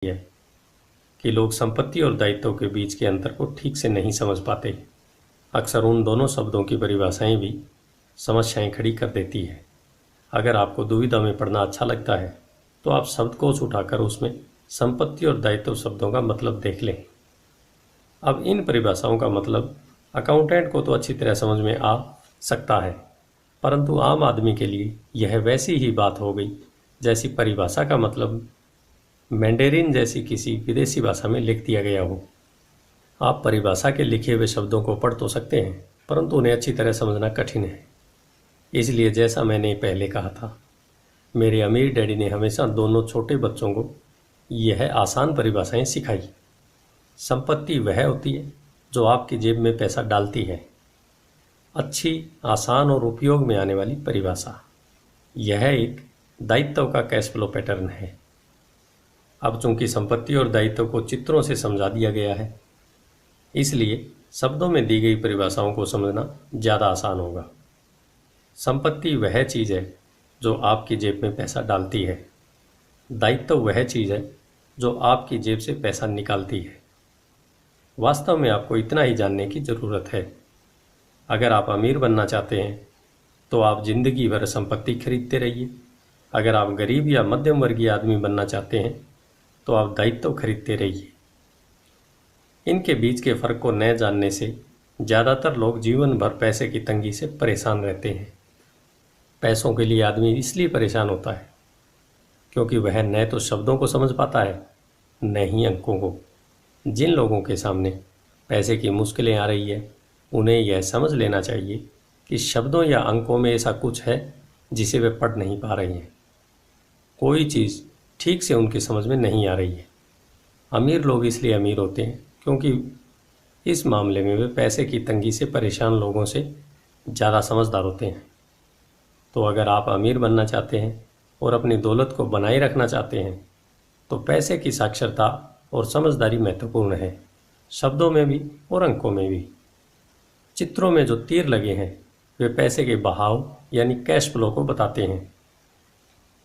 है कि लोग संपत्ति और दायित्व के बीच के अंतर को ठीक से नहीं समझ पाते। अक्सर उन दोनों शब्दों की परिभाषाएं भी समस्याएं खड़ी कर देती है। अगर आपको दुविधा में पढ़ना अच्छा लगता है तो आप शब्दकोश उठाकर उसमें संपत्ति और दायित्व शब्दों का मतलब देख लें। अब इन परिभाषाओं का मतलब अकाउंटेंट को तो अच्छी तरह समझ में आ सकता है, परंतु आम आदमी के लिए यह वैसी ही बात हो गई जैसी परिभाषा का मतलब मैंडेरिन जैसी किसी विदेशी भाषा में लिख दिया गया हो। आप परिभाषा के लिखे हुए शब्दों को पढ़ तो सकते हैं, परंतु उन्हें अच्छी तरह समझना कठिन है। इसलिए जैसा मैंने पहले कहा था, मेरे अमीर डैडी ने हमेशा दोनों छोटे बच्चों को यह आसान परिभाषाएं सिखाई। संपत्ति वह होती है जो आपकी जेब में पैसा डालती है। अच्छी, आसान और उपयोग में आने वाली परिभाषा। यह एक दायित्व का कैश फ्लो पैटर्न है। अब चूंकि संपत्ति और दायित्व को चित्रों से समझा दिया गया है, इसलिए शब्दों में दी गई परिभाषाओं को समझना ज़्यादा आसान होगा। संपत्ति वह चीज़ है जो आपकी जेब में पैसा डालती है। दायित्व वह चीज़ है जो आपकी जेब से पैसा निकालती है। वास्तव में आपको इतना ही जानने की ज़रूरत है। अगर आप अमीर बनना चाहते हैं तो आप जिंदगी भर संपत्ति खरीदते रहिए। अगर आप गरीब या मध्यम वर्गीय आदमी बनना चाहते हैं तो आप दायित्व खरीदते रहिए। इनके बीच के फर्क को न जानने से ज़्यादातर लोग जीवन भर पैसे की तंगी से परेशान रहते हैं। पैसों के लिए आदमी इसलिए परेशान होता है क्योंकि वह न तो शब्दों को समझ पाता है, न ही अंकों को। जिन लोगों के सामने पैसे की मुश्किलें आ रही है, उन्हें यह समझ लेना चाहिए कि शब्दों या अंकों में ऐसा कुछ है जिसे वे पढ़ नहीं पा रहे हैं। कोई चीज़ ठीक से उनकी समझ में नहीं आ रही है। अमीर लोग इसलिए अमीर होते हैं क्योंकि इस मामले में वे पैसे की तंगी से परेशान लोगों से ज़्यादा समझदार होते हैं। तो अगर आप अमीर बनना चाहते हैं और अपनी दौलत को बनाए रखना चाहते हैं तो पैसे की साक्षरता और समझदारी महत्वपूर्ण है, शब्दों में भी और अंकों में भी। चित्रों में जो तीर लगे हैं वे पैसे के बहाव यानी कैश फ्लो को बताते हैं।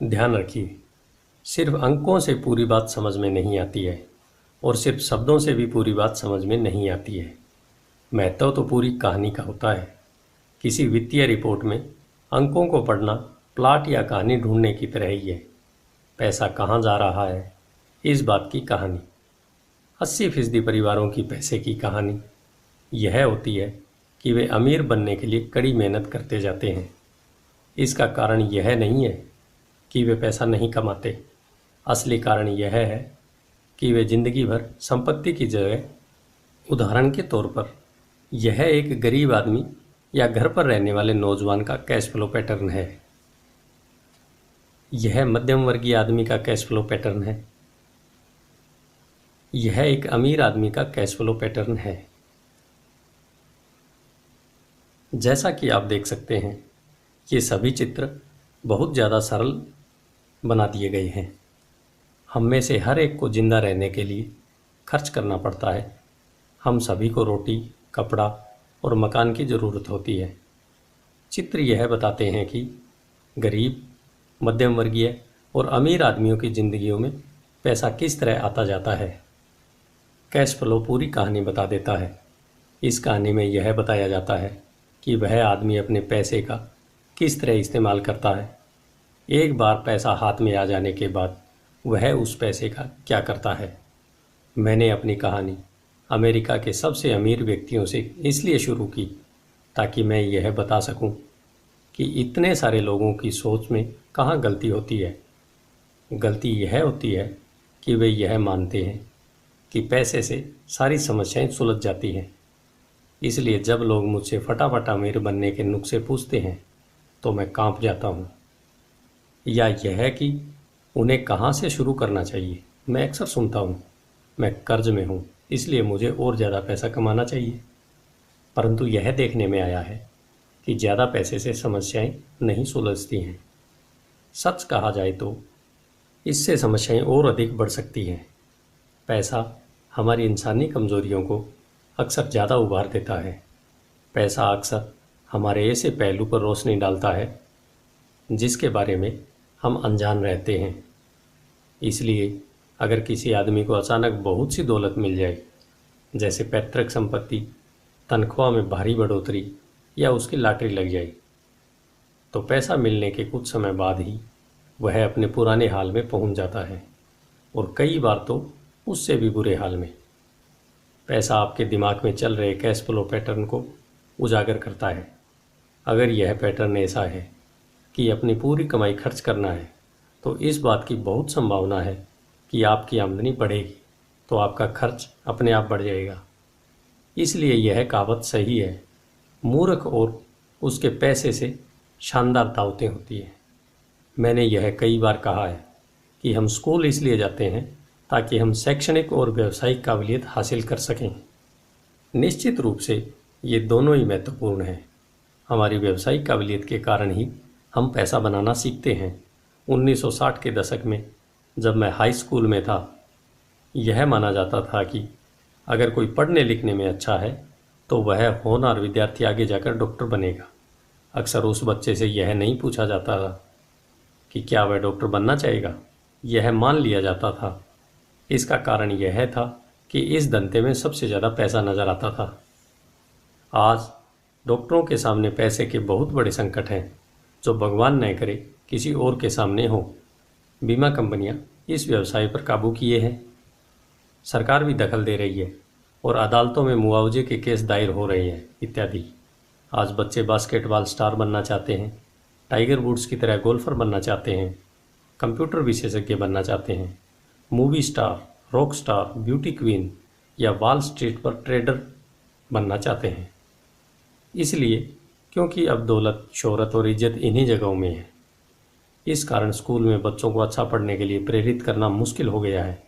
ध्यान रखिए, सिर्फ अंकों से पूरी बात समझ में नहीं आती है और सिर्फ शब्दों से भी पूरी बात समझ में नहीं आती है। महत्व तो पूरी कहानी का होता है। किसी वित्तीय रिपोर्ट में अंकों को पढ़ना प्लाट या कहानी ढूंढने की तरह ही है। पैसा कहाँ जा रहा है, इस बात की कहानी। 80% परिवारों की पैसे की कहानी यह होती है कि वे अमीर बनने के लिए कड़ी मेहनत करते जाते हैं। इसका कारण यह नहीं है कि वे पैसा नहीं कमाते। असली कारण यह है कि वे जिंदगी भर संपत्ति की जगह, उदाहरण के तौर पर यह एक गरीब आदमी या घर पर रहने वाले नौजवान का कैश फ्लो पैटर्न है। यह मध्यम वर्गीय आदमी का कैश फ्लो पैटर्न है। यह एक अमीर आदमी का कैश फ्लो पैटर्न है। जैसा कि आप देख सकते हैं, ये सभी चित्र बहुत ज़्यादा सरल बना दिए गए हैं। हम में से हर एक को जिंदा रहने के लिए खर्च करना पड़ता है। हम सभी को रोटी, कपड़ा और मकान की ज़रूरत होती है। चित्र यह बताते हैं कि गरीब, मध्यम वर्गीय और अमीर आदमियों की ज़िंदगियों में पैसा किस तरह आता जाता है। कैश फ्लो पूरी कहानी बता देता है। इस कहानी में यह बताया जाता है कि वह आदमी अपने पैसे का किस तरह इस्तेमाल करता है। एक बार पैसा हाथ में आ जाने के बाद वह उस पैसे का क्या करता है। मैंने अपनी कहानी अमेरिका के सबसे अमीर व्यक्तियों से इसलिए शुरू की ताकि मैं यह बता सकूं कि इतने सारे लोगों की सोच में कहाँ गलती होती है। गलती यह होती है कि वे यह मानते हैं कि पैसे से सारी समस्याएं सुलझ जाती हैं। इसलिए जब लोग मुझसे फटाफट अमीर बनने के नुस्खे पूछते हैं तो मैं कांप जाता हूँ। या यह कि उन्हें कहाँ से शुरू करना चाहिए। मैं अक्सर सुनता हूँ, मैं कर्ज में हूँ इसलिए मुझे और ज़्यादा पैसा कमाना चाहिए। परंतु यह देखने में आया है कि ज़्यादा पैसे से समस्याएं नहीं सुलझती हैं। सच कहा जाए तो इससे समस्याएं और अधिक बढ़ सकती हैं। पैसा हमारी इंसानी कमज़ोरियों को अक्सर ज़्यादा उभार देता है। पैसा अक्सर हमारे ऐसे पहलू पर रोशनी डालता है जिसके बारे में हम अनजान रहते हैं। इसलिए अगर किसी आदमी को अचानक बहुत सी दौलत मिल जाए, जैसे पैतृक संपत्ति, तनख्वाह में भारी बढ़ोतरी या उसकी लॉटरी लग जाए, तो पैसा मिलने के कुछ समय बाद ही वह अपने पुराने हाल में पहुंच जाता है, और कई बार तो उससे भी बुरे हाल में। पैसा आपके दिमाग में चल रहे कैश फ्लो पैटर्न को उजागर करता है। अगर यह पैटर्न ऐसा है कि अपनी पूरी कमाई खर्च करना है, तो इस बात की बहुत संभावना है कि आपकी आमदनी बढ़ेगी तो आपका खर्च अपने आप बढ़ जाएगा। इसलिए यह कहावत सही है, मूर्ख और उसके पैसे से शानदार दावतें होती हैं। मैंने यह कई बार कहा है कि हम स्कूल इसलिए जाते हैं ताकि हम शैक्षणिक और व्यावसायिक काबिलियत हासिल कर सकें। निश्चित रूप से ये दोनों ही महत्वपूर्ण हैं। हमारी व्यावसायिक काबिलियत के कारण ही हम पैसा बनाना सीखते हैं। 1960 के दशक में जब मैं हाई स्कूल में था, यह माना जाता था कि अगर कोई पढ़ने लिखने में अच्छा है तो वह होनहार विद्यार्थी आगे जाकर डॉक्टर बनेगा। अक्सर उस बच्चे से यह नहीं पूछा जाता था कि क्या वह डॉक्टर बनना चाहेगा, यह मान लिया जाता था। इसका कारण यह था कि इस धंधे में सबसे ज़्यादा पैसा नज़र आता था। आज डॉक्टरों के सामने पैसे के बहुत बड़े संकट हैं, जो भगवान न करे किसी और के सामने हो। बीमा कंपनियां इस व्यवसाय पर काबू किए हैं, सरकार भी दखल दे रही है और अदालतों में मुआवजे के केस दायर हो रहे हैं इत्यादि। आज बच्चे बास्केटबॉल स्टार बनना चाहते हैं, टाइगर वुड्स की तरह गोल्फर बनना चाहते हैं, कंप्यूटर विशेषज्ञ बनना चाहते हैं, movie star, rock star, beauty queen या वॉल स्ट्रीट पर ट्रेडर बनना चाहते हैं। इसलिए क्योंकि अब दौलत, शोहरत और इज्जत इन्हीं जगहों में है। इस कारण स्कूल में बच्चों को अच्छा पढ़ने के लिए प्रेरित करना मुश्किल हो गया है।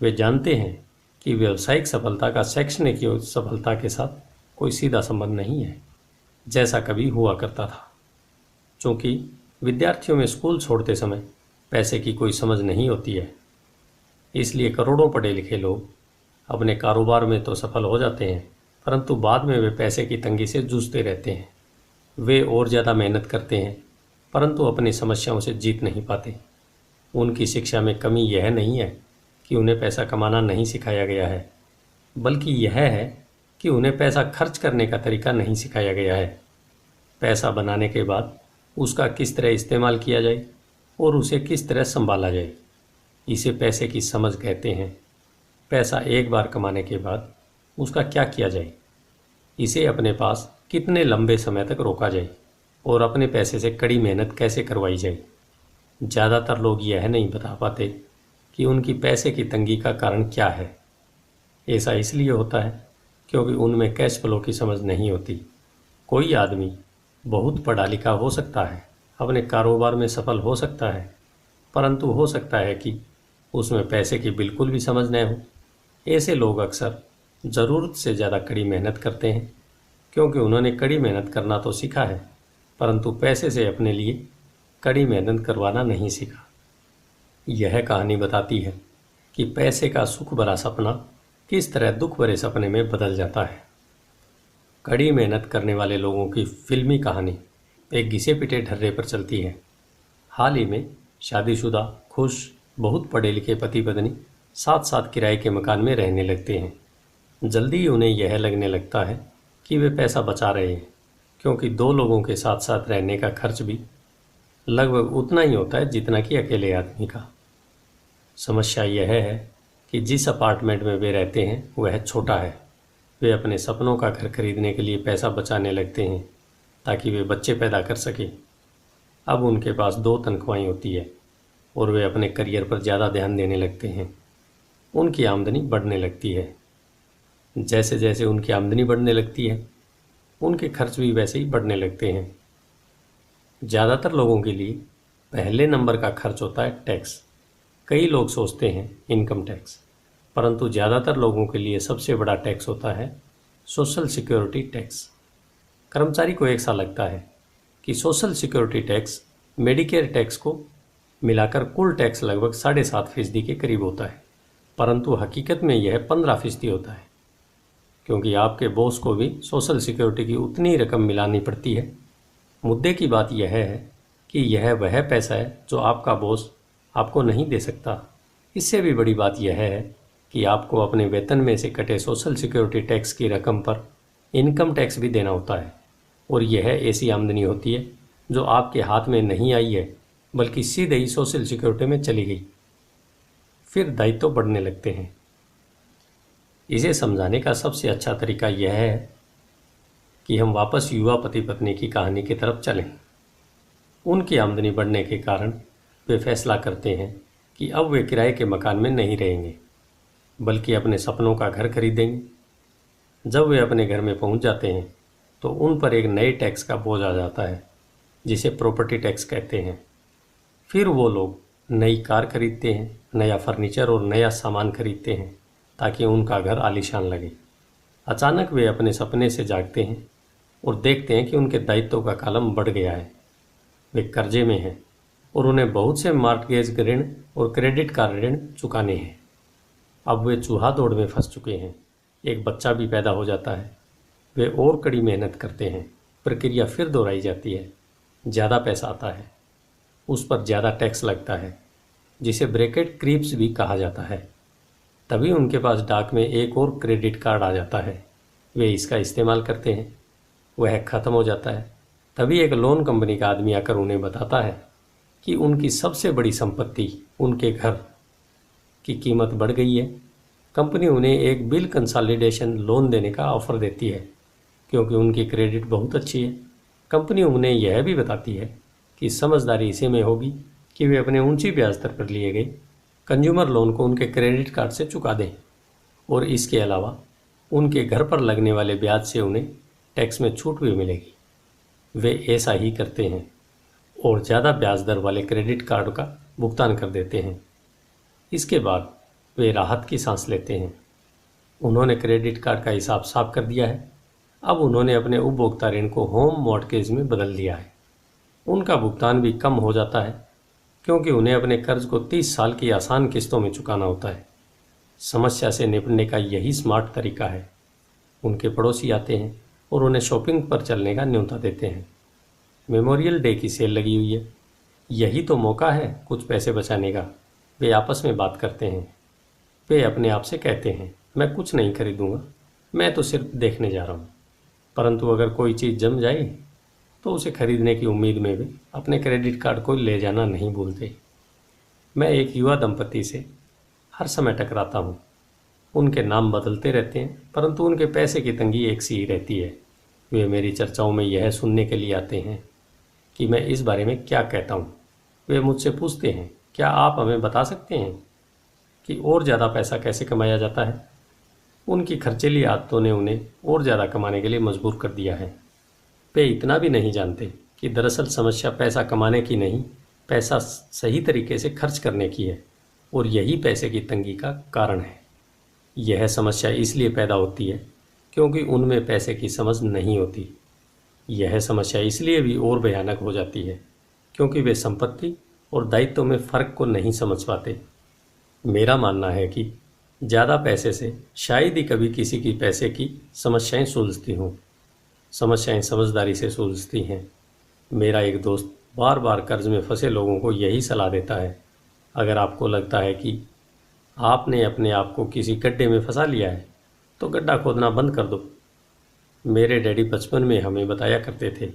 वे जानते हैं कि व्यावसायिक सफलता का शैक्षणिक सफलता के साथ कोई सीधा संबंध नहीं है, जैसा कभी हुआ करता था। चूँकि विद्यार्थियों में स्कूल छोड़ते समय पैसे की कोई समझ नहीं होती है, इसलिए करोड़ों पढ़े लिखे लोग अपने कारोबार में तो सफल हो जाते हैं, परंतु बाद में वे पैसे की तंगी से जूझते रहते हैं। वे और ज़्यादा मेहनत करते हैं, परंतु अपनी समस्याओं से जीत नहीं पाते। उनकी शिक्षा में कमी यह नहीं है कि उन्हें पैसा कमाना नहीं सिखाया गया है, बल्कि यह है कि उन्हें पैसा खर्च करने का तरीका नहीं सिखाया गया है। पैसा बनाने के बाद उसका किस तरह इस्तेमाल किया जाए और उसे किस तरह संभाला जाए, इसे पैसे की समझ कहते हैं। पैसा एक बार कमाने के बाद उसका क्या किया जाए, इसे अपने पास कितने लंबे समय तक रोका जाए और अपने पैसे से कड़ी मेहनत कैसे करवाई जाए। ज़्यादातर लोग यह नहीं बता पाते कि उनकी पैसे की तंगी का कारण क्या है। ऐसा इसलिए होता है क्योंकि उनमें कैश फ्लो की समझ नहीं होती। कोई आदमी बहुत पढ़ा लिखा हो सकता है, अपने कारोबार में सफल हो सकता है, परंतु हो सकता है कि उसमें पैसे की बिल्कुल भी समझ न हो। ऐसे लोग अक्सर ज़रूरत से ज़्यादा कड़ी मेहनत करते हैं, क्योंकि उन्होंने कड़ी मेहनत करना तो सीखा है, परंतु पैसे से अपने लिए कड़ी मेहनत करवाना नहीं सीखा। यह कहानी बताती है कि पैसे का सुख भरा सपना किस तरह दुख भरे सपने में बदल जाता है। कड़ी मेहनत करने वाले लोगों की फिल्मी कहानी एक घिसे पिटे ढर्रे पर चलती है। हाल ही में शादीशुदा, खुश, बहुत पढ़े लिखे पति पत्नी साथ साथ किराए के मकान में रहने लगते हैं। जल्दी ही उन्हें यह लगने लगता है कि वे पैसा बचा रहे हैं, क्योंकि दो लोगों के साथ साथ रहने का खर्च भी लगभग उतना ही होता है जितना कि अकेले आदमी का। समस्या यह है कि जिस अपार्टमेंट में वे रहते हैं वह छोटा है। वे अपने सपनों का घर खरीदने के लिए पैसा बचाने लगते हैं ताकि वे बच्चे पैदा कर सकें। अब उनके पास 2 तनख्वाहें होती है और वे अपने करियर पर ज़्यादा ध्यान देने लगते हैं। उनकी आमदनी बढ़ने लगती है। जैसे जैसे उनकी आमदनी बढ़ने लगती है, उनके खर्च भी वैसे ही बढ़ने लगते हैं। ज़्यादातर लोगों के लिए पहले नंबर का खर्च होता है टैक्स। कई लोग सोचते हैं इनकम टैक्स, परंतु ज़्यादातर लोगों के लिए सबसे बड़ा टैक्स होता है सोशल सिक्योरिटी टैक्स। कर्मचारी को एक सा लगता है कि social security tax Medicare tax को मिलाकर कुल टैक्स लगभग 7.5% के करीब होता है, परंतु हकीकत में यह 15% होता है, क्योंकि आपके बॉस को भी सोशल सिक्योरिटी की उतनी ही रकम मिलानी पड़ती है। मुद्दे की बात यह है कि यह वह पैसा है जो आपका बॉस आपको नहीं दे सकता। इससे भी बड़ी बात यह है कि आपको अपने वेतन में से कटे सोशल सिक्योरिटी टैक्स की रकम पर इनकम टैक्स भी देना होता है, और यह ऐसी आमदनी होती है जो आपके हाथ में नहीं आई है बल्कि सीधे ही सोशल सिक्योरिटी में चली गई। फिर दायित्व बढ़ने लगते हैं। इसे समझाने का सबसे अच्छा तरीका यह है कि हम वापस युवा पति पत्नी की कहानी की तरफ चलें। उनकी आमदनी बढ़ने के कारण वे फैसला करते हैं कि अब वे किराए के मकान में नहीं रहेंगे बल्कि अपने सपनों का घर खरीदेंगे। जब वे अपने घर में पहुंच जाते हैं तो उन पर एक नए टैक्स का बोझ आ जाता है जिसे प्रॉपर्टी टैक्स कहते हैं। फिर वो लोग नई कार खरीदते हैं, नया फर्नीचर और नया सामान खरीदते हैं ताकि उनका घर आलीशान लगे। अचानक वे अपने सपने से जागते हैं और देखते हैं कि उनके दायित्वों का कॉलम बढ़ गया है। वे कर्जे में हैं और उन्हें बहुत से मॉर्टगेज ऋण और क्रेडिट कार्ड ऋण चुकाने हैं। अब वे चूहा दौड़ में फंस चुके हैं। एक बच्चा भी पैदा हो जाता है। वे और कड़ी मेहनत करते हैं। प्रक्रिया फिर दोहराई जाती है। ज़्यादा पैसा आता है, उस पर ज़्यादा टैक्स लगता है जिसे ब्रैकेट क्रीप्स भी कहा जाता है। तभी उनके पास डाक में एक और क्रेडिट कार्ड आ जाता है। वे इसका इस्तेमाल करते हैं, वह ख़त्म हो जाता है। तभी एक लोन कंपनी का आदमी आकर उन्हें बताता है कि उनकी सबसे बड़ी संपत्ति, उनके घर की कीमत बढ़ गई है। कंपनी उन्हें एक बिल कंसोलिडेशन लोन देने का ऑफ़र देती है क्योंकि उनकी क्रेडिट बहुत अच्छी है। कंपनी उन्हें यह भी बताती है कि समझदारी इसी में होगी कि वे अपने ऊंची ब्याज दर पर लिए गए कंज्यूमर लोन को उनके क्रेडिट कार्ड से चुका दें, और इसके अलावा उनके घर पर लगने वाले ब्याज से उन्हें टैक्स में छूट भी मिलेगी। वे ऐसा ही करते हैं और ज़्यादा ब्याज दर वाले क्रेडिट कार्ड का भुगतान कर देते हैं। इसके बाद वे राहत की सांस लेते हैं। उन्होंने क्रेडिट कार्ड का हिसाब साफ कर दिया है। अब उन्होंने अपने उपभोक्ता ऋण को होम मॉर्टगेज में बदल दिया है। उनका भुगतान भी कम हो जाता है क्योंकि उन्हें अपने कर्ज को 30 साल की आसान किस्तों में चुकाना होता है। समस्या से निपटने का यही स्मार्ट तरीका है। उनके पड़ोसी आते हैं और उन्हें शॉपिंग पर चलने का न्योता देते हैं। मेमोरियल डे की सेल लगी हुई है, यही तो मौका है कुछ पैसे बचाने का। वे आपस में बात करते हैं। वे अपने आप से कहते हैं, मैं कुछ नहीं खरीदूंगा, मैं तो सिर्फ देखने जा रहा हूँ। परंतु अगर कोई चीज़ जम जाए तो उसे खरीदने की उम्मीद में वे अपने क्रेडिट कार्ड को ले जाना नहीं भूलते। मैं एक युवा दंपति से हर समय टकराता हूँ। उनके नाम बदलते रहते हैं परंतु उनके पैसे की तंगी एक सी ही रहती है। वे मेरी चर्चाओं में यह सुनने के लिए आते हैं कि मैं इस बारे में क्या कहता हूँ। वे मुझसे पूछते हैं, क्या आप हमें बता सकते हैं कि और ज़्यादा पैसा कैसे कमाया जाता है। उनकी खर्चीली आदतों ने उन्हें और ज़्यादा कमाने के लिए मजबूर कर दिया है। वे इतना भी नहीं जानते कि दरअसल समस्या पैसा कमाने की नहीं, पैसा सही तरीके से खर्च करने की है, और यही पैसे की तंगी का कारण है। यह समस्या इसलिए पैदा होती है क्योंकि उनमें पैसे की समझ नहीं होती। यह समस्या इसलिए भी और भयानक हो जाती है क्योंकि वे संपत्ति और दायित्व में फ़र्क को नहीं समझ पाते। मेरा मानना है कि ज़्यादा पैसे से शायद ही कभी किसी की पैसे की समस्याएं सुलझती हों। समस्याएं समझदारी से सुलझती हैं। मेरा एक दोस्त बार बार कर्ज में फंसे लोगों को यही सलाह देता है, अगर आपको लगता है कि आपने अपने आप को किसी गड्ढे में फंसा लिया है तो गड्ढा खोदना बंद कर दो। मेरे डैडी बचपन में हमें बताया करते थे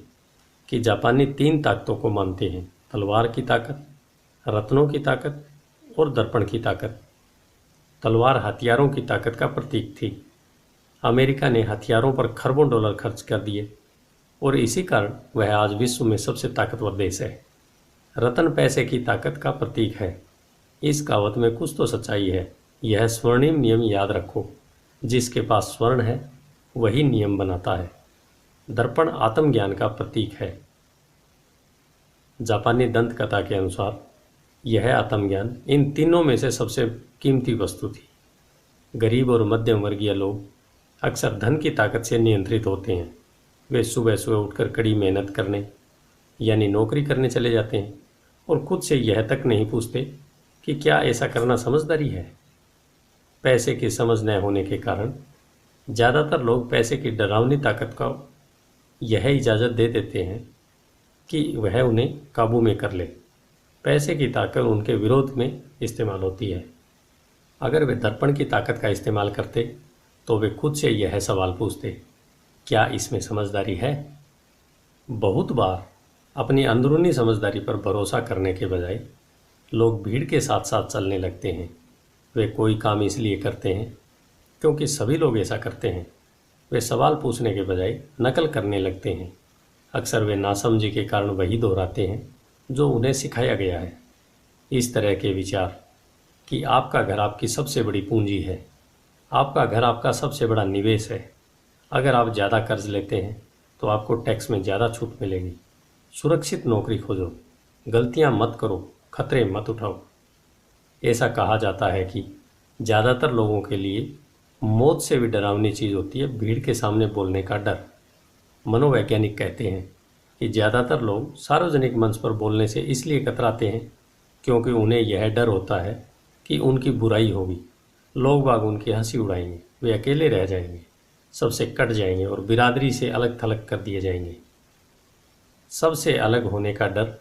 कि जापानी 3 ताकतों को मानते हैं, तलवार की ताकत, रत्नों की ताकत और दर्पण की ताकत। तलवार हथियारों की ताकत का प्रतीक थी। अमेरिका ने हथियारों पर खरबों डॉलर खर्च कर दिए और इसी कारण वह आज विश्व में सबसे ताकतवर देश है। रत्न पैसे की ताकत का प्रतीक है। इस कहावत में कुछ तो सच्चाई है। यह स्वर्णिम नियम याद रखो, जिसके पास स्वर्ण है वही नियम बनाता है। दर्पण आत्मज्ञान का प्रतीक है। जापानी दंत कथा के अनुसार यह आत्मज्ञान इन तीनों में से सबसे कीमती वस्तु थी। गरीब और मध्यम वर्गीय लोग अक्सर धन की ताकत से नियंत्रित होते हैं। वे सुबह सुबह उठकर कड़ी मेहनत करने यानी नौकरी करने चले जाते हैं और खुद से यह तक नहीं पूछते कि क्या ऐसा करना समझदारी है। पैसे की समझ न होने के कारण ज़्यादातर लोग पैसे की डरावनी ताकत को यह इजाज़त दे देते हैं कि वह उन्हें काबू में कर ले। पैसे की ताकत उनके विरोध में इस्तेमाल होती है। अगर वे दर्पण की ताकत का इस्तेमाल करते तो वे खुद से यह सवाल पूछते, क्या इसमें समझदारी है? बहुत बार अपनी अंदरूनी समझदारी पर भरोसा करने के बजाय लोग भीड़ के साथ साथ चलने लगते हैं। वे कोई काम इसलिए करते हैं क्योंकि सभी लोग ऐसा करते हैं। वे सवाल पूछने के बजाय नकल करने लगते हैं। अक्सर वे नासमझी के कारण वही दोहराते हैं जो उन्हें सिखाया गया है। इस तरह के विचार कि आपका घर आपकी सबसे बड़ी पूंजी है, आपका घर आपका सबसे बड़ा निवेश है, अगर आप ज़्यादा कर्ज लेते हैं तो आपको टैक्स में ज़्यादा छूट मिलेगी, सुरक्षित नौकरी खोजो, गलतियां मत करो, खतरे मत उठाओ। ऐसा कहा जाता है कि ज़्यादातर लोगों के लिए मौत से भी डरावनी चीज़ होती है भीड़ के सामने बोलने का डर। मनोवैज्ञानिक कहते हैं कि ज़्यादातर लोग सार्वजनिक मंच पर बोलने से इसलिए कतराते हैं क्योंकि उन्हें यह डर होता है कि उनकी बुराई होगी, लोग बाग उनकी हंसी उड़ाएंगे, वे अकेले रह जाएंगे, सबसे कट जाएंगे और बिरादरी से अलग थलग कर दिए जाएंगे। सबसे अलग होने का डर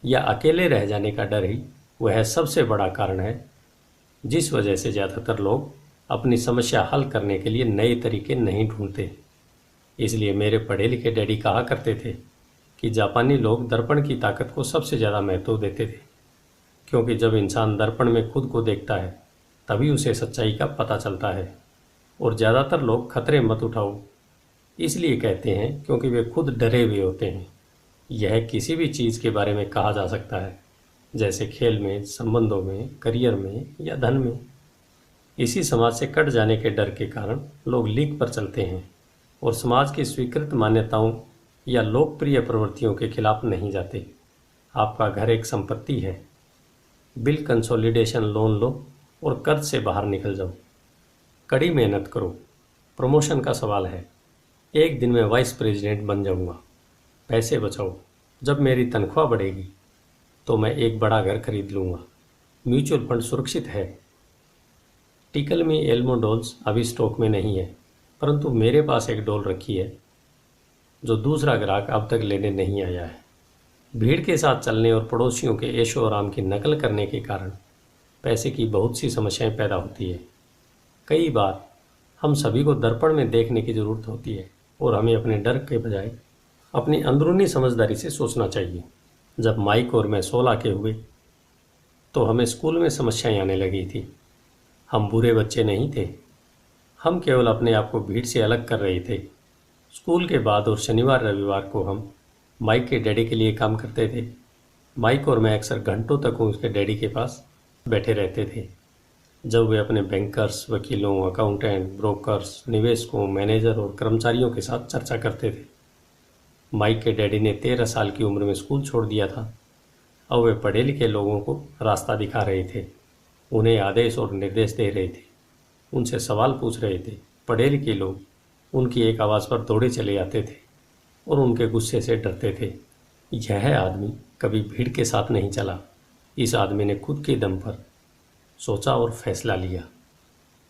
या अकेले रह जाने का डर ही वह सबसे बड़ा कारण है जिस वजह से ज़्यादातर लोग अपनी समस्या हल करने के लिए नए तरीके नहीं ढूंढते। इसलिए मेरे पढ़े लिखे डैडी कहा करते थे कि जापानी लोग दर्पण की ताकत को सबसे ज़्यादा महत्व देते थे, क्योंकि जब इंसान दर्पण में खुद को देखता है तभी उसे सच्चाई का पता चलता है। और ज़्यादातर लोग खतरे मत उठाओ इसलिए कहते हैं क्योंकि वे खुद डरे हुए होते हैं। यह किसी भी चीज़ के बारे में कहा जा सकता है, जैसे खेल में, संबंधों में, करियर में या धन में। इसी समाज से कट जाने के डर के कारण लोग लीक पर चलते हैं और समाज की स्वीकृत मान्यताओं या लोकप्रिय प्रवृत्तियों के खिलाफ नहीं जाते। आपका घर एक संपत्ति है, बिल कंसोलिडेशन लोन लो और कर्ज से बाहर निकल जाओ। कड़ी मेहनत करो, प्रमोशन का सवाल है, एक दिन में वाइस प्रेसिडेंट बन जाऊंगा। पैसे बचाओ, जब मेरी तनख्वाह बढ़ेगी तो मैं एक बड़ा घर खरीद लूँगा। म्यूचुअल फंड सुरक्षित है। टिकल में एल्मो डॉल्स अभी स्टॉक में नहीं है, परंतु मेरे पास एक डॉल रखी है जो दूसरा ग्राहक अब तक लेने नहीं आया है। भीड़ के साथ चलने और पड़ोसियों के ऐशो आराम की नकल करने के कारण पैसे की बहुत सी समस्याएं पैदा होती है। कई बार हम सभी को दर्पण में देखने की ज़रूरत होती है और हमें अपने डर के बजाय अपनी अंदरूनी समझदारी से सोचना चाहिए। जब माइक और मैं 16 के हुए तो हमें स्कूल में समस्याएं आने लगी थी। हम बुरे बच्चे नहीं थे, हम केवल अपने आप को भीड़ से अलग कर रहे थे। स्कूल के बाद और शनिवार रविवार को हम माइक के डैडी के लिए काम करते थे। माइक और मैं अक्सर घंटों तक उसके डैडी के पास बैठे रहते थे जब वे अपने बैंकर्स, वकीलों, अकाउंटेंट, ब्रोकर्स, निवेशकों, मैनेजर और कर्मचारियों के साथ चर्चा करते थे। माइक के डैडी ने 13 साल की उम्र में स्कूल छोड़ दिया था। अब वे पढ़े लिखे लोगों को रास्ता दिखा रहे थे, उन्हें आदेश और निर्देश दे रहे थे, उनसे सवाल पूछ रहे थे। पढ़े लिखे लोग उनकी एक आवाज़ पर दौड़े चले आते थे और उनके गुस्से से डरते थे। यह आदमी कभी भीड़ के साथ नहीं चला। इस आदमी ने खुद के दम पर सोचा और फैसला लिया।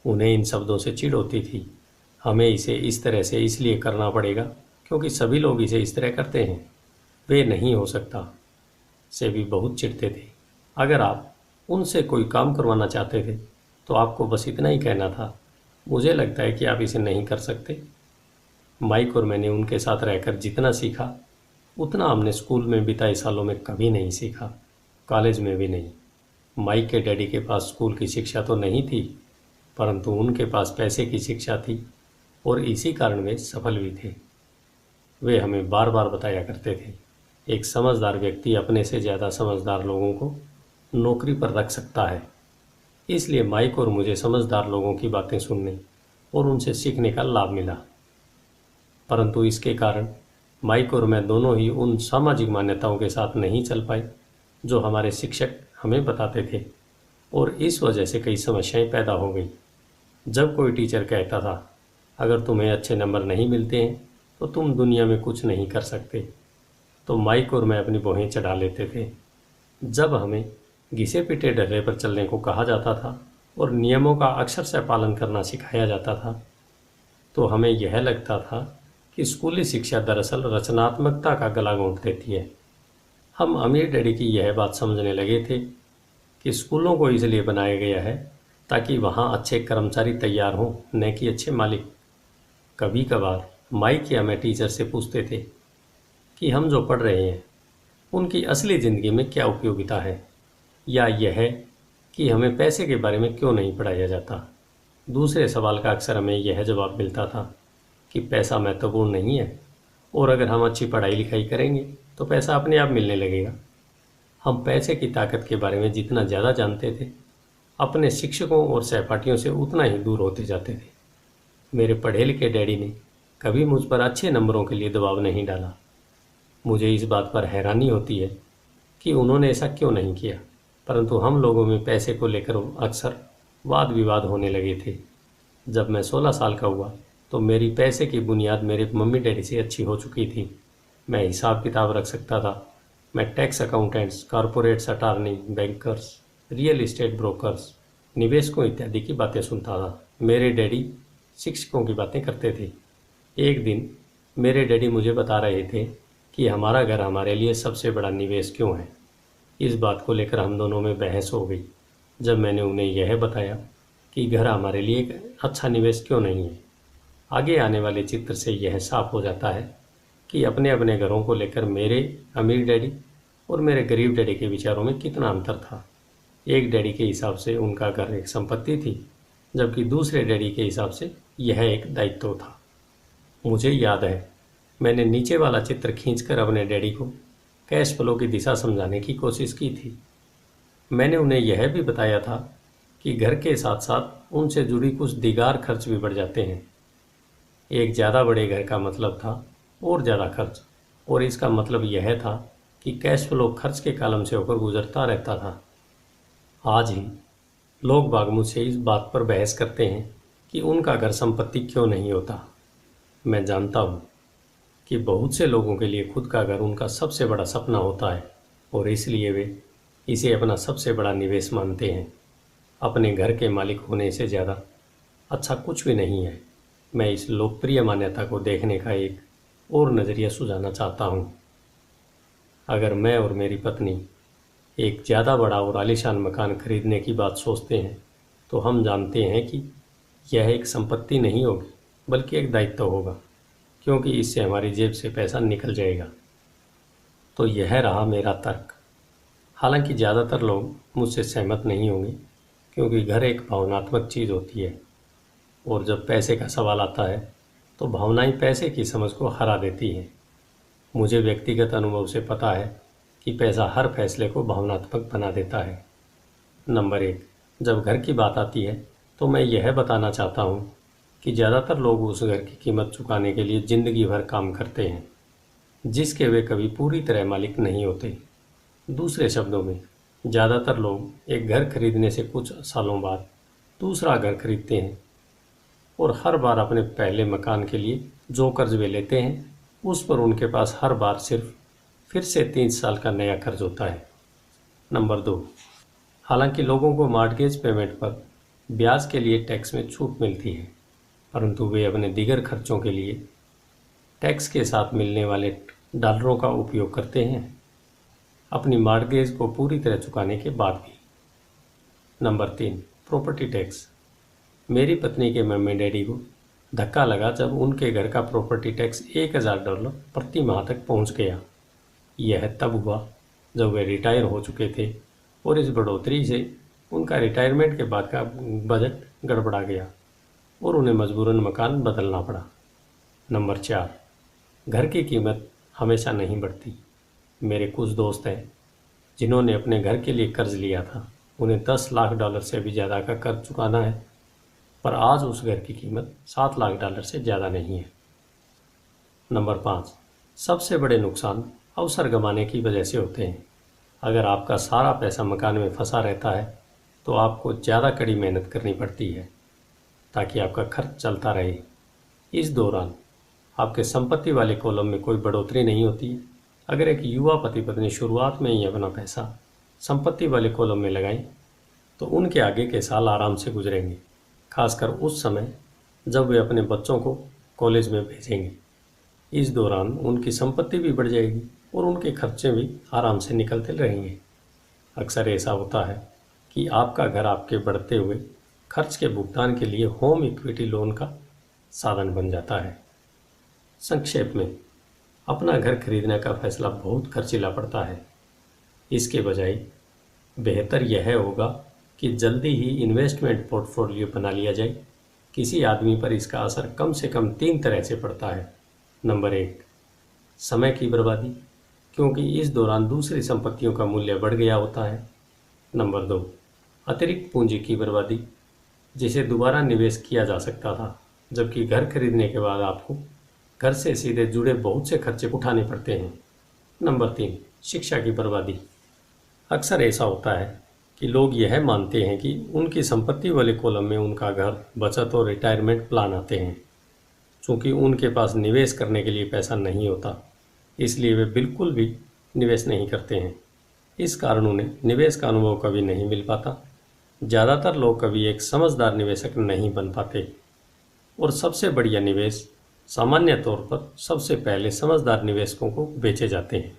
उन्हें इन शब्दों से चिढ़ होती थी, हमें इसे इस तरह से इसलिए करना पड़ेगा क्योंकि सभी लोग इसे इस तरह करते हैं, वे नहीं हो सकता से भी बहुत चिढ़ते थे। अगर आप उनसे कोई काम करवाना चाहते थे तो आपको बस इतना ही कहना था, मुझे लगता है कि आप इसे नहीं कर सकते। माइक और मैंने उनके साथ रहकर जितना सीखा उतना हमने स्कूल में बिताए सालों में कभी नहीं सीखा, कॉलेज में भी नहीं। माइक के डैडी के पास स्कूल की शिक्षा तो नहीं थी, परंतु उनके पास पैसे की शिक्षा थी और इसी कारण वे सफल भी थे। वे हमें बार बार बताया करते थे, एक समझदार व्यक्ति अपने से ज़्यादा समझदार लोगों को नौकरी पर रख सकता है। इसलिए माइक और मुझे समझदार लोगों की बातें सुनने और उनसे सीखने का लाभ मिला। परंतु इसके कारण माइक और मैं दोनों ही उन सामाजिक मान्यताओं के साथ नहीं चल पाए जो हमारे शिक्षक हमें बताते थे और इस वजह से कई समस्याएं पैदा हो गई। जब कोई टीचर कहता था, अगर तुम्हें अच्छे नंबर नहीं मिलते हैं तो तुम दुनिया में कुछ नहीं कर सकते, तो माइक और मैं अपनी भौहें चढ़ा लेते थे। जब हमें घिसे पिटे डर्रे पर चलने को कहा जाता था और नियमों का अक्षरशः पालन करना सिखाया जाता था तो हमें यह लगता था कि स्कूली शिक्षा दरअसल रचनात्मकता का गला घोंट देती है। हम अमीर डैडी की यह बात समझने लगे थे कि स्कूलों को इसलिए बनाया गया है ताकि वहाँ अच्छे कर्मचारी तैयार हों, न कि अच्छे मालिक। कभी कभार माइक या मैं टीचर से पूछते थे कि हम जो पढ़ रहे हैं उनकी असली ज़िंदगी में क्या उपयोगिता है, या यह है कि हमें पैसे के बारे में क्यों नहीं पढ़ाया जाता। दूसरे सवाल का अक्सर हमें यह जवाब मिलता था कि पैसा महत्वपूर्ण नहीं है, और अगर हम अच्छी पढ़ाई लिखाई करेंगे तो पैसा अपने आप मिलने लगेगा। हम पैसे की ताकत के बारे में जितना ज़्यादा जानते थे, अपने शिक्षकों और सहपाठियों से उतना ही दूर होते जाते थे। मेरे पढ़े लिखे डैडी ने कभी मुझ पर अच्छे नंबरों के लिए दबाव नहीं डाला। मुझे इस बात पर हैरानी होती है कि उन्होंने ऐसा क्यों नहीं किया, परंतु हम लोगों में पैसे को लेकर अक्सर वाद विवाद होने लगे थे। जब मैं 16 साल का हुआ तो मेरी पैसे की बुनियाद मेरे मम्मी डैडी से अच्छी हो चुकी थी। मैं हिसाब किताब रख सकता था। मैं tax accountants, corporates attorney, bankers, real estate brokers, निवेशकों इत्यादि की बातें सुनता था। मेरे डैडी शिक्षकों की बातें करते थे। एक दिन मेरे डैडी मुझे बता रहे थे कि हमारा घर हमारे लिए सबसे बड़ा निवेश क्यों है। इस बात को लेकर हम दोनों में बहस हो गई। जब मैंने उन्हें यह बताया कि घर हमारे लिए एक अच्छा निवेश क्यों नहीं है, आगे आने वाले चित्र से यह साफ हो जाता है कि अपने अपने घरों को लेकर मेरे अमीर डैडी और मेरे गरीब डैडी के विचारों में कितना अंतर था। एक डैडी के हिसाब से उनका घर एक संपत्ति थी, जबकि दूसरे डैडी के हिसाब से यह एक दायित्व था। मुझे याद है, मैंने नीचे वाला चित्र खींचकर अपने डैडी को कैश फ्लो की दिशा समझाने की कोशिश की थी। मैंने उन्हें यह भी बताया था कि घर के साथ साथ उनसे जुड़ी कुछ दीगार खर्च भी बढ़ जाते हैं। एक ज़्यादा बड़े घर का मतलब था और ज़्यादा खर्च, और इसका मतलब यह था कि कैश फ्लो खर्च के कॉलम से होकर गुजरता रहता था। आज ही लोग बाग मुझसे इस बात पर बहस करते हैं कि उनका घर संपत्ति क्यों नहीं होता। मैं जानता हूँ कि बहुत से लोगों के लिए खुद का घर उनका सबसे बड़ा सपना होता है, और इसलिए वे इसे अपना सबसे बड़ा निवेश मानते हैं। अपने घर के मालिक होने से ज़्यादा अच्छा कुछ भी नहीं है। मैं इस लोकप्रिय मान्यता को देखने का एक और नज़रिया सुझाना चाहता हूँ। अगर मैं और मेरी पत्नी एक ज़्यादा बड़ा और आलीशान मकान खरीदने की बात सोचते हैं, तो हम जानते हैं कि यह एक संपत्ति नहीं होगी, बल्कि एक दायित्व होगा, क्योंकि इससे हमारी जेब से पैसा निकल जाएगा। तो यह रहा मेरा तर्क। हालांकि ज़्यादातर लोग मुझसे सहमत नहीं होंगे, क्योंकि घर एक भावनात्मक चीज़ होती है, और जब पैसे का सवाल आता है तो भावनाएं पैसे की समझ को हरा देती हैं। मुझे व्यक्तिगत अनुभव से पता है कि पैसा हर फैसले को भावनात्मक बना देता है। नंबर 1, जब घर की बात आती है तो मैं यह बताना चाहता हूँ कि ज़्यादातर लोग उस घर की कीमत चुकाने के लिए ज़िंदगी भर काम करते हैं, जिसके वे कभी पूरी तरह मालिक नहीं होते। दूसरे शब्दों में, ज़्यादातर लोग एक घर खरीदने से कुछ सालों बाद दूसरा घर खरीदते हैं, और हर बार अपने पहले मकान के लिए जो कर्ज वे लेते हैं, उस पर उनके पास हर बार सिर्फ फिर से 30 साल का नया कर्ज होता है। नंबर 2, हालांकि लोगों को मॉर्गेज पेमेंट पर ब्याज के लिए टैक्स में छूट मिलती है, परंतु वे अपने दीगर खर्चों के लिए टैक्स के साथ मिलने वाले डॉलरों का उपयोग करते हैं, अपनी मॉर्गेज को पूरी तरह चुकाने के बाद भी। Number 3, property tax. मेरी पत्नी के मम्मी डैडी को धक्का लगा जब उनके घर का प्रॉपर्टी टैक्स $1000 प्रति माह तक पहुंच गया। यह तब हुआ जब वे रिटायर हो चुके थे, और इस बढ़ोतरी से उनका रिटायरमेंट के बाद का बजट गड़बड़ा गया और उन्हें मजबूरन मकान बदलना पड़ा। नंबर 4, घर की कीमत हमेशा नहीं बढ़ती। मेरे कुछ दोस्त हैं जिन्होंने अपने घर के लिए कर्ज लिया था। उन्हें $10 लाख से भी ज़्यादा का कर्ज चुकाना है, पर आज उस घर की कीमत $7 लाख से ज़्यादा नहीं है। नंबर 5, सबसे बड़े नुकसान अवसर गंवाने की वजह से होते हैं। अगर आपका सारा पैसा मकान में फंसा रहता है तो आपको ज़्यादा कड़ी मेहनत करनी पड़ती है ताकि आपका खर्च चलता रहे। इस दौरान आपके संपत्ति वाले कॉलम में कोई बढ़ोतरी नहीं होती है। अगर एक युवा पति पत्नी शुरुआत में ही अपना पैसा संपत्ति वाले कॉलम में लगाएं तो उनके आगे के साल आराम से गुजरेंगे, खासकर उस समय जब वे अपने बच्चों को कॉलेज में भेजेंगे। इस दौरान उनकी संपत्ति भी बढ़ जाएगी और उनके खर्चे भी आराम से निकलते रहेंगे। अक्सर ऐसा होता है कि आपका घर आपके बढ़ते हुए खर्च के भुगतान के लिए होम इक्विटी लोन का साधन बन जाता है। संक्षेप में, अपना घर खरीदने का फैसला बहुत खर्चीला पड़ता है। इसके बजाय बेहतर यह होगा कि जल्दी ही इन्वेस्टमेंट पोर्टफोलियो बना लिया जाए। किसी आदमी पर इसका असर कम से कम 3 तरह से पड़ता है। नंबर 1, समय की बर्बादी, क्योंकि इस दौरान दूसरी संपत्तियों का मूल्य बढ़ गया होता है। नंबर 2, अतिरिक्त पूंजी की बर्बादी, जिसे दोबारा निवेश किया जा सकता था, जबकि घर खरीदने के बाद आपको घर से सीधे जुड़े बहुत से खर्चे उठाने पड़ते हैं। नंबर 3, शिक्षा की बर्बादी। अक्सर ऐसा होता है कि लोग यह मानते हैं कि उनकी संपत्ति वाले कॉलम में उनका घर, बचत और रिटायरमेंट प्लान आते हैं। चूँकि उनके पास निवेश करने के लिए पैसा नहीं होता, इसलिए वे बिल्कुल भी निवेश नहीं करते हैं। इस कारण उन्हें निवेश का अनुभव कभी नहीं मिल पाता। ज़्यादातर लोग कभी एक समझदार निवेशक नहीं बन पाते, और सबसे बढ़िया निवेश सामान्य तौर पर सबसे पहले समझदार निवेशकों को बेचे जाते हैं,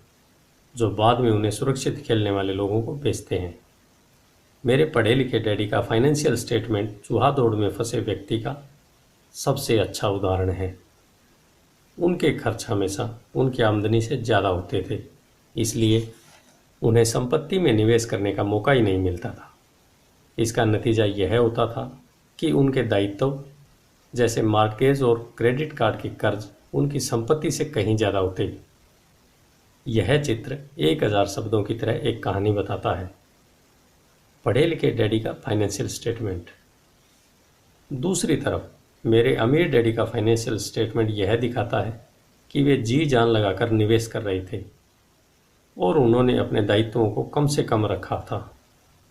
जो बाद में उन्हें सुरक्षित खेलने वाले लोगों को बेचते हैं। मेरे पढ़े लिखे डैडी का फाइनेंशियल स्टेटमेंट चूहा दौड़ में फंसे व्यक्ति का सबसे अच्छा उदाहरण है। उनके खर्च हमेशा उनकी आमदनी से ज़्यादा होते थे, इसलिए उन्हें संपत्ति में निवेश करने का मौका ही नहीं मिलता था। इसका नतीजा यह होता था कि उनके दायित्व जैसे मार्गेज और क्रेडिट कार्ड के कर्ज उनकी संपत्ति से कहीं ज़्यादा होते। यह चित्र 1000 शब्दों की तरह एक कहानी बताता है। पढ़े लिखे डैडी का फाइनेंशियल स्टेटमेंट। दूसरी तरफ मेरे अमीर डैडी का फाइनेंशियल स्टेटमेंट यह दिखाता है कि वे जी जान लगाकर निवेश कर रहे थे और उन्होंने अपने दायित्वों को कम से कम रखा था।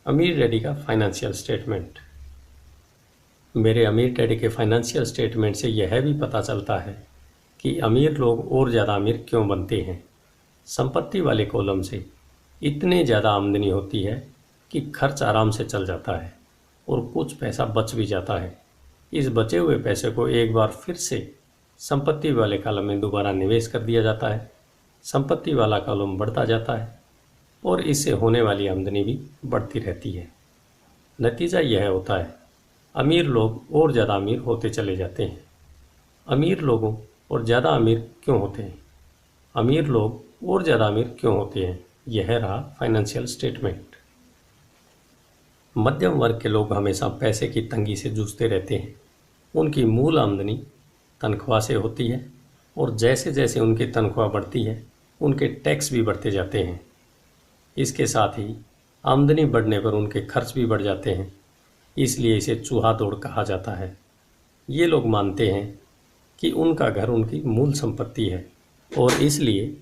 अमीर डैडी का फाइनेंशियल स्टेटमेंट। मेरे अमीर डैडी के फाइनेंशियल स्टेटमेंट से यह भी पता चलता है कि अमीर लोग और ज़्यादा अमीर क्यों बनते हैं। संपत्ति वाले कॉलम से इतने ज़्यादा आमदनी होती है कि खर्च आराम से चल जाता है और कुछ पैसा बच भी जाता है। इस बचे हुए पैसे को एक बार फिर से संपत्ति वाले कॉलम में दोबारा निवेश कर दिया जाता है। संपत्ति वाला कॉलम बढ़ता जाता है और इससे होने वाली आमदनी भी बढ़ती रहती है। नतीजा यह होता है, अमीर लोग और ज़्यादा अमीर होते चले जाते हैं। अमीर लोगों और ज़्यादा अमीर क्यों होते हैं? अमीर लोग और ज़्यादा अमीर क्यों होते हैं? यह रहा फाइनेंशियल स्टेटमेंट। मध्यम वर्ग के लोग हमेशा पैसे की तंगी से जूझते रहते हैं। उनकी मूल आमदनी तनख्वाह से होती है और जैसे जैसे उनकी तनख्वाह बढ़ती है, उनके टैक्स भी बढ़ते जाते हैं। इसके साथ ही आमदनी बढ़ने पर उनके खर्च भी बढ़ जाते हैं, इसलिए इसे चूहा दौड़ कहा जाता है। ये लोग मानते हैं कि उनका घर उनकी मूल संपत्ति है और इसलिए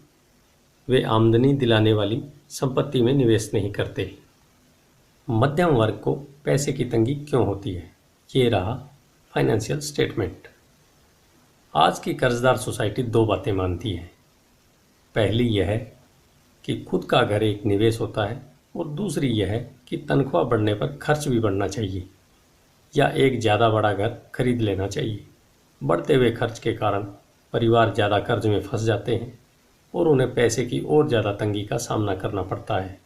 वे आमदनी दिलाने वाली संपत्ति में निवेश नहीं करते। मध्यम वर्ग को पैसे की तंगी क्यों होती है? ये रहा फाइनेंशियल स्टेटमेंट। आज की कर्जदार सोसाइटी 2 बातें मानती है। पहली यह कि खुद का घर एक निवेश होता है और दूसरी यह कि तनख्वाह बढ़ने पर खर्च भी बढ़ना चाहिए या एक ज़्यादा बड़ा घर खरीद लेना चाहिए। बढ़ते हुए खर्च के कारण परिवार ज़्यादा कर्ज में फंस जाते हैं और उन्हें पैसे की और ज़्यादा तंगी का सामना करना पड़ता है।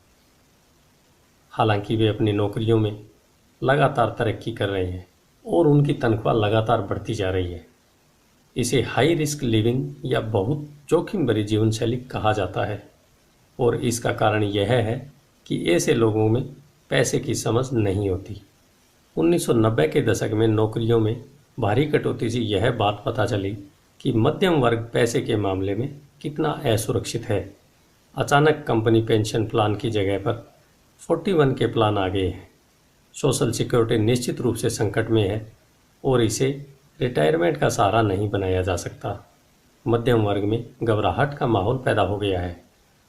हालांकि वे अपनी नौकरियों में लगातार तरक्की कर रहे हैं और उनकी तनख्वाह लगातार बढ़ती जा रही है। इसे हाई रिस्क लिविंग या बहुत जोखिम भरी जीवन शैली कहा जाता है और इसका कारण यह है कि ऐसे लोगों में पैसे की समझ नहीं होती। 1990 के दशक में नौकरियों में भारी कटौती से यह बात पता चली कि मध्यम वर्ग पैसे के मामले में कितना असुरक्षित है। अचानक कंपनी पेंशन प्लान की जगह पर 41 के प्लान आ गए हैं। सोशल सिक्योरिटी निश्चित रूप से संकट में है और इसे रिटायरमेंट का सहारा नहीं बनाया जा सकता। मध्यम वर्ग में घबराहट का माहौल पैदा हो गया है।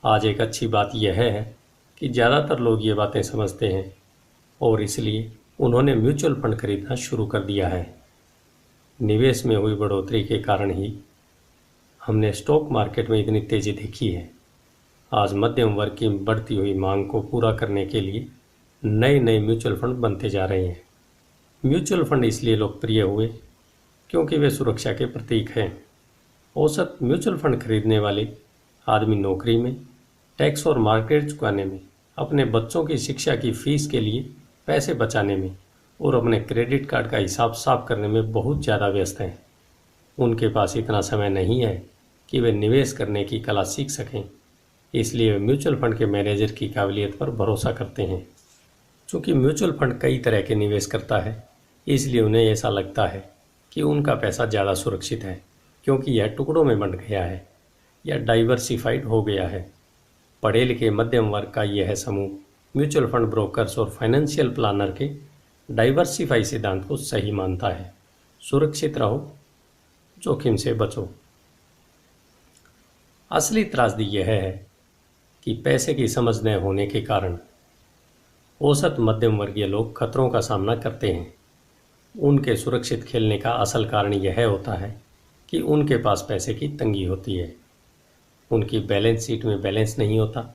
आज एक अच्छी बात यह है कि ज़्यादातर लोग ये बातें समझते हैं और इसलिए उन्होंने म्यूचुअल फंड खरीदना शुरू कर दिया है। निवेश में हुई बढ़ोतरी के कारण ही हमने स्टॉक मार्केट में इतनी तेज़ी देखी है। आज मध्यम वर्ग की बढ़ती हुई मांग को पूरा करने के लिए नए नए म्यूचुअल फंड बनते जा रहे हैं। म्यूचुअल फंड इसलिए लोकप्रिय हुए क्योंकि वे सुरक्षा के प्रतीक हैं। औसत म्यूचुअल फंड खरीदने वाले आदमी नौकरी में, टैक्स और मार्केट चुकाने में, अपने बच्चों की शिक्षा की फीस के लिए पैसे बचाने में और अपने क्रेडिट कार्ड का हिसाब साफ करने में बहुत ज़्यादा व्यस्त हैं। उनके पास इतना समय नहीं है कि वे निवेश करने की कला सीख सकें, इसलिए वे म्यूचुअल फंड के मैनेजर की काबिलियत पर भरोसा करते हैं। चूँकि म्यूचुअल फंड कई तरह के निवेश करता है, इसलिए उन्हें ऐसा लगता है कि उनका पैसा ज़्यादा सुरक्षित है, क्योंकि यह टुकड़ों में बंट गया है या डाइवर्सिफाइड हो गया है। पढ़े लिखे मध्यम वर्ग का यह समूह म्यूचुअल फंड ब्रोकर्स और फाइनेंशियल प्लानर के डाइवर्सिफाई सिद्धांत को सही मानता है। सुरक्षित रहो, जोखिम से बचो। असली त्रासदी यह है कि पैसे की समझ न होने के कारण औसत मध्यम वर्गीय लोग खतरों का सामना करते हैं। उनके सुरक्षित खेलने का असल कारण यह होता है कि उनके पास पैसे की तंगी होती है। उनकी बैलेंस शीट में बैलेंस नहीं होता,